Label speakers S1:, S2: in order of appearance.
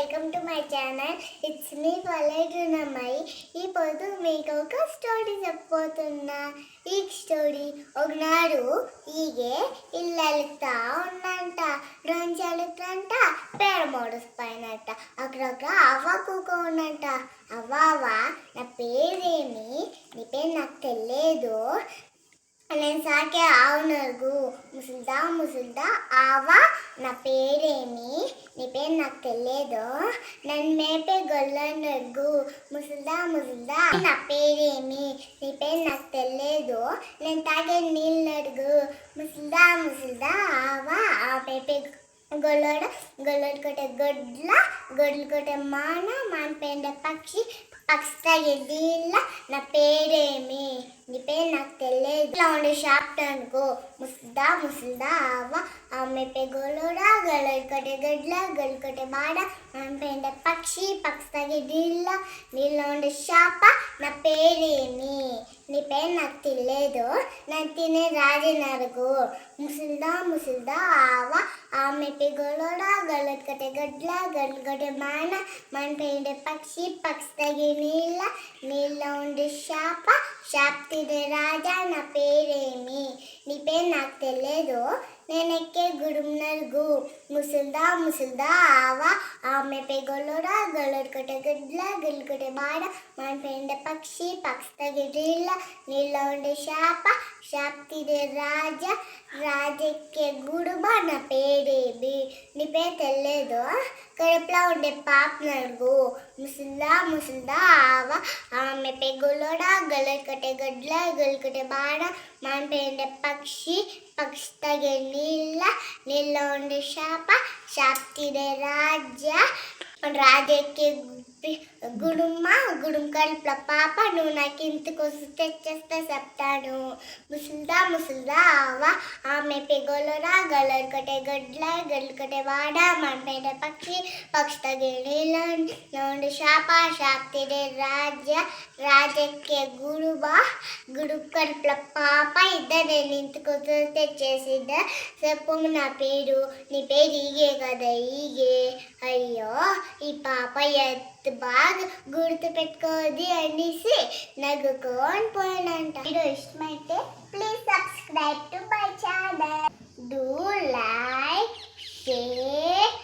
S1: Welcome to my channel. It's me పల్లెటూనమ్మాయి. ఈరోజు మీకు ఒక స్టోరీ చెప్పబోతున్నా. ఈ స్టోరీ ఒకనాడు ఈగే ఇల్లుతా ఉందంట. రోజు అలుగుతాంట పేడ మోడస్ పైనట. అక్కడొక్క అవ్వ కూక ఉందంట. అవ్వ నా పేరేమి, నీ పేరు నాకు తెలియదు, నేను సాకే ఆవునరుగు. ముసుల్దా ఆవా, నా పేరేమి, నీ పేరు నాకు తెలియదు, నన్ను మేపే గొల్లనరుగు. ముసుల్దా నా పేరేమి, నీ పేరు నాకు తెలియదు, నేను తాగే నీళ్ళనరుగు. ముసుల్దా ఆవా, ఆ మేపే గొల్లడు కొట్టే గొడ్లు కొట్టే మాన పేండ పక్షి తాగే నీళ్ళ, నా పేరేమి, నీ పేరు నాకు తెలియదు. ఇలా ఉండే షాప్ అనుకో. ముసుల్దా ఆవా, ఆమె గొల్లడు కొట్టే గొడ్లు కొట్టే మాడ పేండ పక్షి తాగే నీళ్ళ ఉండే షాప, నా పేరేమి, నీ పేరు నాకు తెలియదు, నేను తినే రాజనరుగు. ముసుల్దా ఆవా, ఆమె గొల్లడు కొట్టే గొడ్లు కొట్టే మాన పేండ పక్షి తాగే నీళ్ళ ఉండే షాప్ తినే రాజా, నా పేరేమి, నీ పేరు నాకు తెలియదు, నేను ఎక్కే గుడునరుగు. ముసుల్దా ఆవా, ఆమె గొల్లడు కొట్టే గొడ్లు కొట్టే మాడ పేండ పక్షి తాగే నీళ్ళ ఉండే షాప్ తినే రాజెక్కే గుడుమ, నా పేరేమి, నీ పేరు తెలియదు, కడుపులో ఉండే పాపనరుగు. ముసుల్దా ఆవా, ఆమె గొల్లడు కొట్టే గొడ్లు కొట్టే మాడ పేండ పక్షి తాగే నీళ్ళ ఉండే షాప్ తినే రాజెక్కే గుడుమ కడుపులో పాప, నువ్వు నాకు ఇంతకోసం తెచ్చేస్తే చెప్తాను. ముసుల్దా ఆవా, ఆమె గొల్లడు కొట్టే గొడ్లు కొట్టే వాడ పేండ పక్షి తాగే నీళ్ళ షాప్ తినే రాజెక్కే గుడు కడుపులో పాప, ఇద్దరు నేను ఇంతకోసం తెచ్చేసిద్ద. చెప్పు నా పేరు, నీ పేరు ఈగే కదా, ఈగే. అయ్యో, ఈ పాప బాగా గుర్తు పెట్టుకోది అనేసి నవ్వుకొని పోయినంట. వీడియో ఇష్టమైతే please subscribe to my channel. Do like, share